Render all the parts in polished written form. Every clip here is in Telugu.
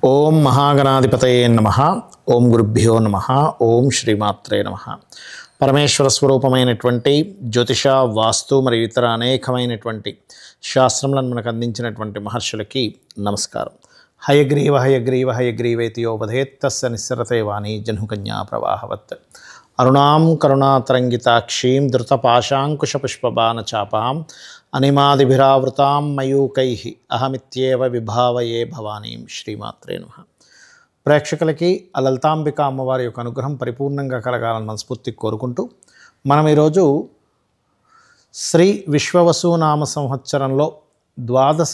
ఓం మహాగణాధిపతయే నమః. ఓం గురుభ్యో నమః. ఓం శ్రీమాత్రే నమః. పరమేశ్వర స్వరూపమైనటువంటి జ్యోతిష, వాస్తు మరియు ఇతర అనేకమైనటువంటి శాస్త్రములను మనకు అందించినటువంటి మహర్షులకి నమస్కారం. హయగ్రీవ హయగ్రీవ హయగ్రీవేతియోపధేత్తస్య నిస్సరతే వాణి జహ్నుకన్యా ప్రవాహవత్. అరుణాం కరుణాతరంగితాక్షీం ధృతపాశాంకుశపుష్పబాణచాపాం అనిమాదిభిరావృతాం మయూకైః అహమిత్యేవ విభావయే భవానీం. శ్రీమాత్రే నమః. ప్రేక్షకులకి ఆ లలితాంబిక అమ్మవారి యొక్క అనుగ్రహం పరిపూర్ణంగా కలగాలని మనస్ఫూర్తిగా కోరుకుంటూ మనం ఈరోజు శ్రీ విశ్వవసునామ సంవత్సరంలో ద్వాదశ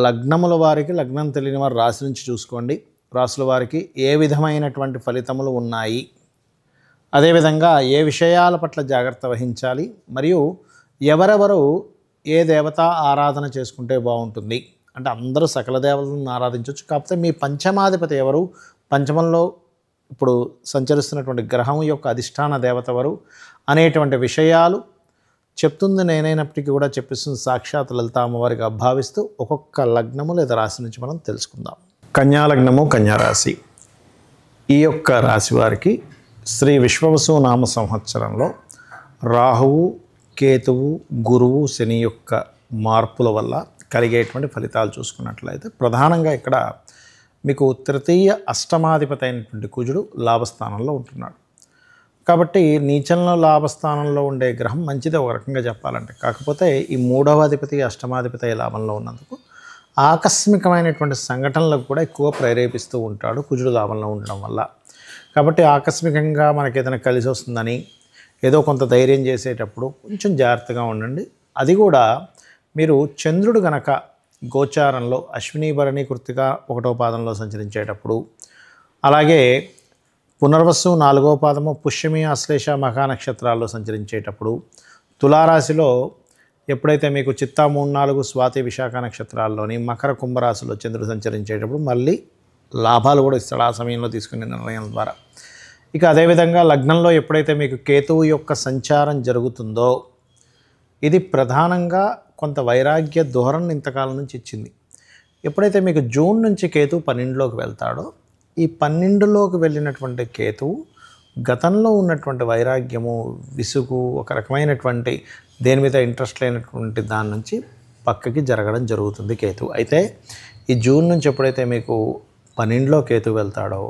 లగ్నముల వారికి, లగ్నం తెలియని వారి రాశి నుంచి చూసుకోండి, రాశుల వారికి ఏ విధమైనటువంటి ఫలితములు ఉన్నాయి, అదేవిధంగా ఏ విషయాల పట్ల జాగ్రత్త వహించాలి, మరియు ఎవరెవరు ఏ దేవత ఆరాధన చేసుకుంటే బాగుంటుంది అంటే అందరూ సకల దేవతలను ఆరాధించవచ్చు. కాకపోతే మీ పంచమాధిపతి ఎవరు, పంచమంలో ఇప్పుడు సంచరిస్తున్నటువంటి గ్రహం యొక్క అధిష్టాన దేవత ఎవరు అనేటువంటి విషయాలు చెప్తుంది నేనైనప్పటికీ కూడా చెప్పిస్తుంది సాక్షాత్ లలిత అమ్మవారిగా భావిస్తూ ఒక్కొక్క లగ్నము లేదా రాశి నుంచి మనం తెలుసుకుందాం. కన్యా లగ్నము, కన్యా రాశి. ఈ యొక్క రాశి వారికి శ్రీ విశ్వవసునామ సంవత్సరంలో రాహువు, కేతువు, గురువు, శని యొక్క మార్పుల వల్ల కలిగేటువంటి ఫలితాలు చూసుకున్నట్లయితే ప్రధానంగా ఇక్కడ మీకు తృతీయ అష్టమాధిపతి అయినటువంటి కుజుడు లాభస్థానంలో ఉంటున్నాడు. కాబట్టి నీచంలో లాభస్థానంలో ఉండే గ్రహం మంచిదే ఒక రకంగా చెప్పాలంటే. కాకపోతే ఈ మూడవ అధిపతి అష్టమాధిపతి లాభంలో ఉన్నందుకు ఆకస్మికమైనటువంటి సంఘటనలకు కూడా ఎక్కువ ప్రేరేపిస్తూ ఉంటాడు కుజుడు లాభంలో ఉండడం వల్ల. కాబట్టి ఆకస్మికంగా మనకి ఏదైనా కలిసి వస్తుందని ఏదో కొంత ధైర్యం చేసేటప్పుడు కొంచెం జాగ్రత్తగా ఉండండి. అది కూడా మీరు చంద్రుడు గనక గోచారంలో అశ్విని, భరణి, కృత్తిక 1వ పాదంలో సంచరించేటప్పుడు, అలాగే పునర్వసు 4వ పాదము, పుష్యమి, ఆశ్లేష, మఖా నక్షత్రాల్లో సంచరించేటప్పుడు, తులారాశిలో ఎప్పుడైతే మీకు చిత్తా 3, 4, స్వాతి, విశాఖ నక్షత్రాల్లోని మకర, కుంభరాశిలో చంద్రుడు సంచరించేటప్పుడు మళ్ళీ లాభాలు కూడా ఇస్తాడు ఆ సమయంలో తీసుకునే నిర్ణయం ద్వారా. ఇక అదేవిధంగా లగ్నంలో ఎప్పుడైతే మీకు కేతువు యొక్క సంచారం జరుగుతుందో ఇది ప్రధానంగా కొంత వైరాగ్య ధోరణి ఇంతకాలం నుంచి ఇచ్చింది. ఎప్పుడైతే మీకు జూన్ నుంచి కేతువు 12లోకి వెళ్తాడో ఈ 12లోకి వెళ్ళినటువంటి కేతువు గతంలో ఉన్నటువంటి వైరాగ్యము, విసుగు, ఒక రకమైనటువంటి దేని మీద ఇంట్రెస్ట్ లేనటువంటి దాని నుంచి పక్కకి జరగడం జరుగుతుంది కేతువు. అయితే ఈ జూన్ నుంచి ఎప్పుడైతే మీకు 12లో కేతువు వెళ్తాడో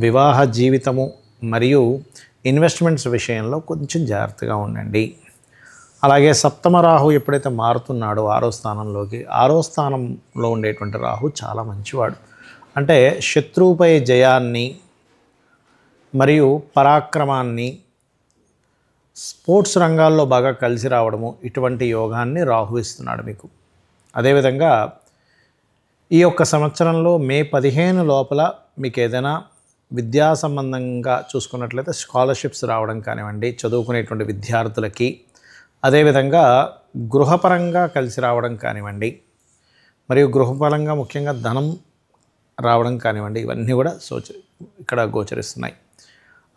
వివాహ జీవితము మరియు ఇన్వెస్ట్మెంట్స్ విషయంలో కొంచెం జాగ్రత్తగా ఉండండి. అలాగే సప్తమ రాహు ఎప్పుడైతే మారుతున్నాడో 6వ స్థానంలోకి, 6వ స్థానంలో ఉండేటువంటి రాహు చాలా మంచివాడు. అంటే శత్రువుపై జయాన్ని మరియు పరాక్రమాన్ని, స్పోర్ట్స్ రంగాల్లో బాగా కలిసి రావడము, ఇటువంటి యోగాన్ని రాహు ఇస్తున్నాడు మీకు. అదేవిధంగా ఈ యొక్క సంవత్సరంలో మే 15 లోపల మీకు ఏదైనా విద్యా సంబంధంగా చూసుకున్నట్లయితే స్కాలర్షిప్స్ రావడం కానివ్వండి చదువుకునేటువంటి విద్యార్థులకి, అదేవిధంగా గృహపరంగా కలిసి రావడం కానివ్వండి, మరియు గృహపరంగా ముఖ్యంగా ధనం రావడం కానివ్వండి, ఇవన్నీ కూడా ఇక్కడ గోచరిస్తున్నాయి.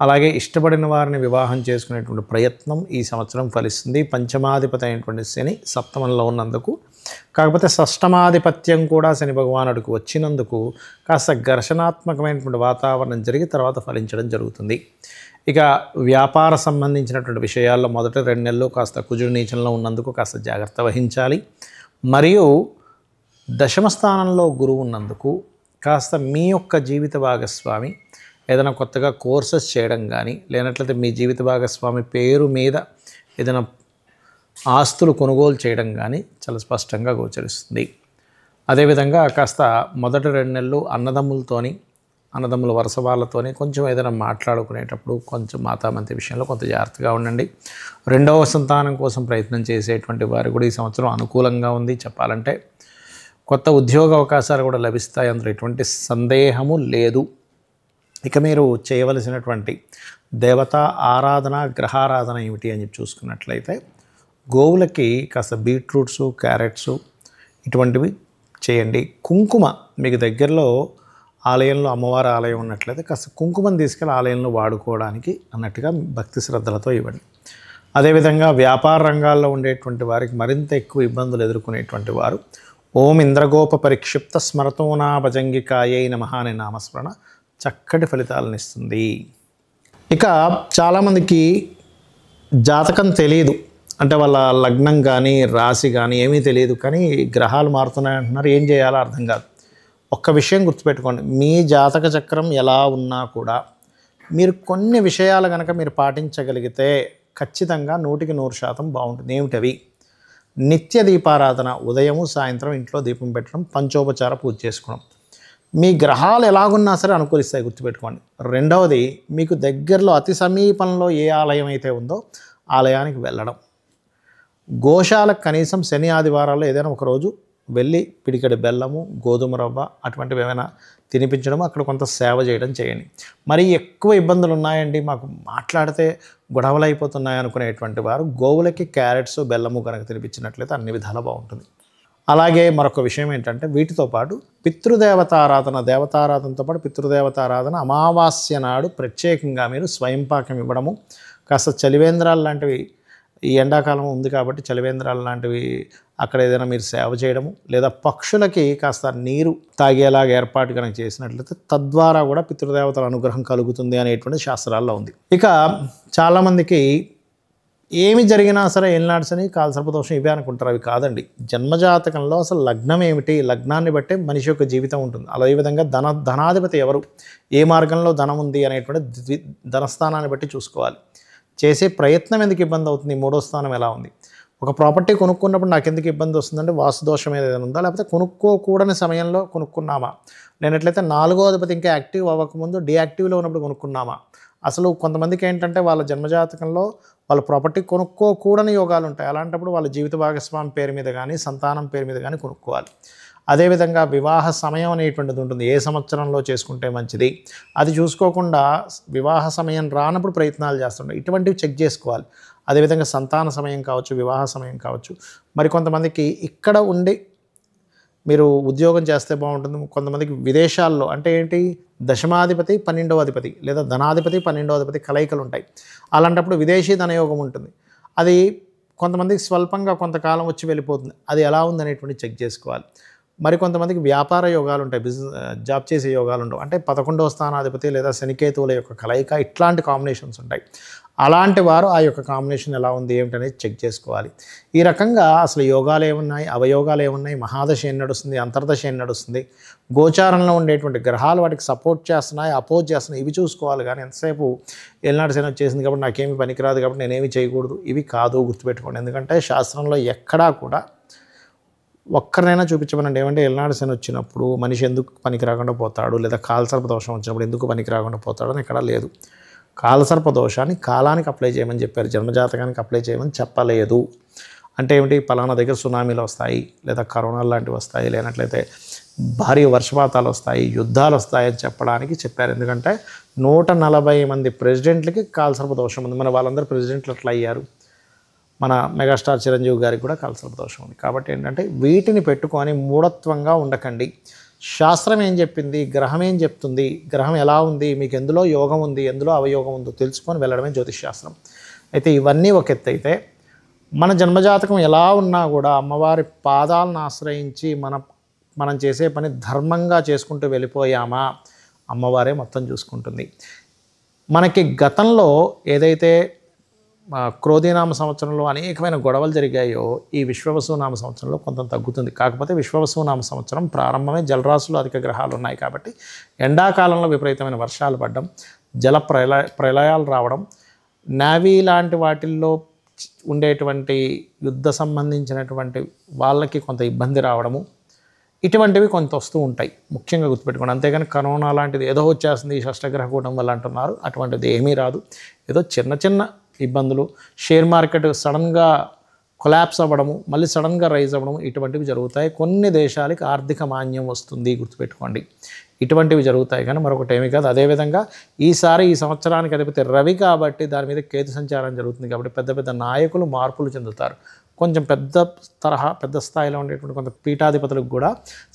అలాగే ఇష్టపడిన వారిని వివాహం చేసుకునేటువంటి ప్రయత్నం ఈ సంవత్సరం ఫలిస్తుంది. పంచమాధిపతి అయినటువంటి శని సప్తమంలో ఉన్నందుకు, కాకపోతే షష్టమాధిపత్యం కూడా శని భగవానుడికి వచ్చినందుకు కాస్త ఘర్షణాత్మకమైనటువంటి వాతావరణం జరిగి తర్వాత ఫలించడం జరుగుతుంది. ఇక వ్యాపార సంబంధించినటువంటి విషయాల్లో మొదటి 2 నెలలు కాస్త కుజుడు నీచంలో ఉన్నందుకు కాస్త జాగ్రత్త వహించాలి. మరియు దశమ స్థానంలో గురువు ఉన్నందుకు కాస్త మీ యొక్క జీవిత భాగస్వామి ఏదైనా కొత్తగా కోర్సెస్ చేయడం కానీ, లేనట్లయితే మీ జీవిత భాగస్వామి పేరు మీద ఏదైనా ఆస్తులు కొనుగోలు చేయడం కానీ చాలా స్పష్టంగా గోచరిస్తుంది. అదేవిధంగా కాస్త మొదటి 2 నెలలు అన్నదమ్ముల వరుస వాళ్ళతోని కొంచెం ఏదైనా మాట్లాడుకునేటప్పుడు కొంచెం మాతామంతి విషయంలో కొంత జాగ్రత్తగా ఉండండి. 2వ సంతానం కోసం ప్రయత్నం చేసేటువంటి వారు కూడా ఈ సంవత్సరం అనుకూలంగా ఉంది చెప్పాలంటే. కొత్త ఉద్యోగ అవకాశాలు కూడా లభిస్తాయి, అందులో ఎటువంటి సందేహము లేదు. ఇక మీరు చేయవలసినటువంటి దేవతా ఆరాధన, గ్రహారాధన ఏమిటి అని చెప్పి చూసుకున్నట్లయితే గోవులకి కాస్త బీట్రూట్స్, క్యారెట్స్ ఇటువంటివి చేయండి. కుంకుమ మీకు దగ్గరలో ఆలయంలో అమ్మవారి ఆలయం ఉన్నట్లయితే కాస్త కుంకుమను తీసుకెళ్ళి ఆలయంలో వాడుకోవడానికి అన్నట్టుగా భక్తి శ్రద్ధలతో ఇవ్వండి. అదేవిధంగా వ్యాపార రంగాల్లో ఉండేటువంటి వారికి మరింత ఎక్కువ ఇబ్బందులు ఎదుర్కొనేటువంటి వారు ఓం ఇంద్రగోప పరిక్షిప్త స్మరతోనా భజంగికాయై నమః అనే నామస్మరణ చక్కటి ఫలితాలను ఇస్తుంది. ఇక చాలామందికి జాతకం తెలియదు, అంటే వాళ్ళ లగ్నం కానీ రాశి కానీ ఏమీ తెలియదు, కానీ గ్రహాలు మారుతున్నాయి అంటున్నారు, ఏం చేయాలో అర్థం కాదు. ఒక్క విషయం గుర్తుపెట్టుకోండి, మీ జాతక చక్రం ఎలా ఉన్నా కూడా మీరు కొన్ని విషయాలు కనుక మీరు పాటించగలిగితే ఖచ్చితంగా 100% బాగుంటుంది. ఏమిటవి? నిత్య దీపారాధన, ఉదయము సాయంత్రం ఇంట్లో దీపం పెట్టడం, పంచోపచార పూజ చేసుకోవడం. మీ గ్రహాలు ఎలాగున్నా సరే అనుకూలిస్తాయి, గుర్తుపెట్టుకోండి. రెండవది, మీకు దగ్గరలో అతి సమీపంలో ఏ ఆలయం అయితే ఉందో ఆలయానికి వెళ్ళడం. గోశాలకు కనీసం శని ఆదివారాల్లో ఏదైనా ఒకరోజు వెళ్ళి పిడికెడు బెల్లము, గోధుమ రవ్వ అటువంటివి ఏమైనా తినిపించడం, అక్కడ కొంత సేవ చేయడం చేయండి. మరి ఎక్కువ ఇబ్బందులు ఉన్నాయండి, మాకు మాట్లాడితే గొడవలు అయిపోతున్నాయి అనుకునేటువంటి వారు గోవులకి క్యారెట్స్, బెల్లము కనుక తినిపించినట్లయితే అన్ని విధాలా బాగుంటుంది. అలాగే మరొక విషయం ఏంటంటే, వీటితో పాటు పితృదేవతారాధన, దేవతారాధనతో పాటు పితృదేవతారాధన అమావాస్య నాడు ప్రత్యేకంగా మీరు స్వయంపాకం ఇవ్వడము, కాస్త చలివేంద్రాలు లాంటివి, ఈ ఎండాకాలం ఉంది కాబట్టి చలివేంద్రాలు లాంటివి అక్కడ ఏదైనా మీరు సేవ చేయడము, లేదా పక్షులకి కాస్త నీరు తాగేలాగా ఏర్పాటు కనుక చేసినట్లయితే తద్వారా కూడా పితృదేవతల అనుగ్రహం కలుగుతుంది అనేటువంటి శాస్త్రాల్లో ఉంది. ఇక చాలామందికి ఏమి జరిగినా సరే ఏలినాడ్సని, కాలసర్పదోషం ఇవే అనుకుంటారు. అవి కాదండి. జన్మజాతకంలో అసలు లగ్నం ఏమిటి, లగ్నాన్ని బట్టే మనిషి యొక్క జీవితం ఉంటుంది. అదేవిధంగా ధనాధిపతి ఎవరు, ఏ మార్గంలో ధనం ఉంది అనేటువంటి ధనస్థానాన్ని బట్టి చూసుకోవాలి. చేసే ప్రయత్నం ఎందుకు ఇబ్బంది అవుతుంది, మూడో స్థానం ఎలా ఉంది. ఒక ప్రాపర్టీ కొనుక్కున్నప్పుడు నాకు ఎందుకు ఇబ్బంది వస్తుందంటే వాస్తుదోషం ఏదైనా ఉందా, లేకపోతే కొనుక్కోకూడని సమయంలో కొనుక్కున్నామా, లేనట్లయితే 4వ అధిపతి ఇంకా యాక్టివ్ అవ్వకముందు డియాక్టివ్లో ఉన్నప్పుడు కొనుక్కున్నామా. అసలు కొంతమందికి ఏంటంటే వాళ్ళ జన్మజాతకంలో వాళ్ళ ప్రాపర్టీ కొనుక్కోకూడని యోగాలు ఉంటాయి. అలాంటప్పుడు వాళ్ళ జీవిత భాగస్వామి పేరు మీద కానీ సంతానం పేరు మీద కానీ కొనుక్కోవాలి. అదేవిధంగా వివాహ సమయం అనేటువంటిది ఉంటుంది, ఏ సంవత్సరంలో చేసుకుంటే మంచిది, అది చూసుకోకుండా వివాహ సమయం రానప్పుడు ప్రయత్నాలు చేస్తుంటాయి. ఇటువంటివి చెక్ చేసుకోవాలి. అదేవిధంగా సంతాన సమయం కావచ్చు, వివాహ సమయం కావచ్చు. మరి కొంతమందికి ఇక్కడ ఉండి మీరు ఉద్యోగం చేస్తే బాగుంటుంది. కొంతమందికి విదేశాల్లో, అంటే ఏంటి, దశమాధిపతి 12వ అధిపతి లేదా ధనాధిపతి 12వ అధిపతి కలయికలు ఉంటాయి. అలాంటప్పుడు విదేశీ ధనయోగం ఉంటుంది. అది కొంతమందికి స్వల్పంగా కొంతకాలం వచ్చి వెళ్ళిపోతుంది. అది ఎలా ఉందనేటువంటి చెక్ చేసుకోవాలి. మరి కొంతమందికి వ్యాపార యోగాలు ఉంటాయి, జాబ్ చేసే యోగాలు ఉండవు. అంటే 11వ స్థానాధిపతి లేదా శనికేతువుల యొక్క కలయిక, ఇట్లాంటి కాంబినేషన్స్ ఉంటాయి. అలాంటి వారు ఆ యొక్క కాంబినేషన్ ఎలా ఉంది ఏమిటనేది చెక్ చేసుకోవాలి. ఈ రకంగా అసలు యోగాలు ఏమున్నాయి, అవయోగాలు ఏమున్నాయి, మహాదశ ఏం నడుస్తుంది, అంతర్దశ ఏం నడుస్తుంది, గోచారంలో ఉండేటువంటి గ్రహాలు వాటికి సపోర్ట్ చేస్తున్నాయి, అపోజ్ చేస్తున్నాయి, ఇవి చూసుకోవాలి. కానీ ఎంతసేపు ఏలినాటి శని వచ్చేసింది కాబట్టి నాకేమీ పనికిరాదు కాబట్టి నేనేమి చేయకూడదు, ఇవి కాదు, గుర్తుపెట్టుకోండి. ఎందుకంటే శాస్త్రంలో ఎక్కడా కూడా ఒక్కరినైనా చూపించమనండి. ఏమంటే ఏలినాటి శని వచ్చినప్పుడు మనిషి ఎందుకు పనికి రాకుండా పోతాడు, లేదా కాలసర్ప దోషం వచ్చినప్పుడు ఎందుకు పనికి రాకుండా పోతాడు అని ఎక్కడా లేదు. కాలసర్ప దోషాన్ని కాలానికి అప్లై చేయమని చెప్పారు, జన్మజాతకానికి అప్లై చేయమని చెప్పలేదు. అంటే ఏమిటి, పలానా దగ్గర సునామీలు వస్తాయి, లేదా కరోనా లాంటివి వస్తాయి, లేనట్లయితే భారీ వర్షపాతాలు వస్తాయి, యుద్ధాలు వస్తాయని చెప్పడానికి చెప్పారు. ఎందుకంటే 140 మంది ప్రెసిడెంట్లకి కాలసర్ప దోషం ఉంది. మన వాళ్ళందరూ ప్రెసిడెంట్లు అట్లా అయ్యారు. మన మెగాస్టార్ చిరంజీవి గారికి కూడా కాలసర్ప దోషం ఉంది. కాబట్టి ఏంటంటే వీటిని పెట్టుకొని మూఢత్వంగా ఉండకండి. శాస్త్రం ఏం చెప్పింది, గ్రహం ఏం చెప్తుంది, గ్రహం ఎలా ఉంది, మీకు ఎందులో యోగం ఉంది, ఎందులో అవయోగం ఉందో తెలుసుకొని వెళ్ళడమే జ్యోతిష్ శాస్త్రం. అయితే ఇవన్నీ ఒక ఎత్తు అయితే, మన జన్మజాతకం ఎలా ఉన్నా కూడా అమ్మవారి పాదాలను ఆశ్రయించి మనం చేసే పని ధర్మంగా చేసుకుంటూ వెళ్ళిపోయామా, అమ్మవారే మొత్తం చూసుకుంటుంది. మనకి గతంలో ఏదైతే క్రోధీనామ సంవత్సరంలో అనేకమైన గొడవలు జరిగాయో, ఈ విశ్వవసునామ సంవత్సరంలో కొంత తగ్గుతుంది. కాకపోతే విశ్వవసునామ సంవత్సరం ప్రారంభమే జలరాశులు అధిక గ్రహాలు ఉన్నాయి కాబట్టి ఎండాకాలంలో విపరీతమైన వర్షాలు పడడం, జల ప్రళయాలు రావడం, నేవీ లాంటి వాటిల్లో ఉండేటువంటి యుద్ధ సంబంధించినటువంటి వాళ్ళకి కొంత ఇబ్బంది రావడము, ఇటువంటివి కొంత వస్తూ ఉంటాయి. ముఖ్యంగా గుర్తుపెట్టుకోండి. అంతేగాని కరోనా లాంటిది ఏదో వచ్చేస్తుంది ఈ షష్టగ్రహ కూటం వల్ల అంటున్నారు, అటువంటిది ఏమీ రాదు. ఏదో చిన్న చిన్న ఇబ్బందులు, షేర్ మార్కెట్ సడన్గా కొలాప్స్ అవ్వడము, మళ్ళీ సడన్గా రైజ్ అవ్వడము, ఇటువంటివి జరుగుతాయి. కొన్ని దేశాలకి ఆర్థిక మాన్యం వస్తుంది, గుర్తుపెట్టుకోండి. ఇటువంటివి జరుగుతాయి, కానీ మరొకటి ఏమీ కాదు. అదేవిధంగా ఈ సంవత్సరానికి అధిపతి రవి కాబట్టి దాని మీద కేతు సంచారం జరుగుతుంది కాబట్టి పెద్ద పెద్ద నాయకులు మార్పులు చెందుతారు. కొంచెం పెద్ద స్థాయిలో ఉండేటువంటి కొంత పీఠాధిపతులకు కూడా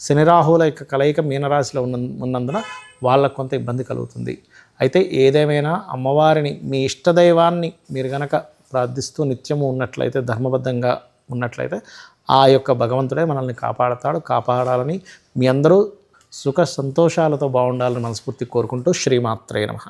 శని రాహువుల యొక్క కలయిక మీనరాశిలో ఉన్నందున వాళ్ళకు కొంత ఇబ్బంది కలుగుతుంది. అయితే ఏదేమైనా అమ్మవారిని, మీ ఇష్టదైవాన్ని మీరు గనక ప్రార్థిస్తూ నిత్యము ఉన్నట్లయితే, ధర్మబద్ధంగా ఉన్నట్లయితే ఆ యొక్క భగవంతుడే మనల్ని కాపాడతాడు. కాపాడాలని మీ అందరూ సుఖ సంతోషాలతో బాగుండాలని మనస్ఫూర్తి కోరుకుంటూ శ్రీమాత్రే నమః.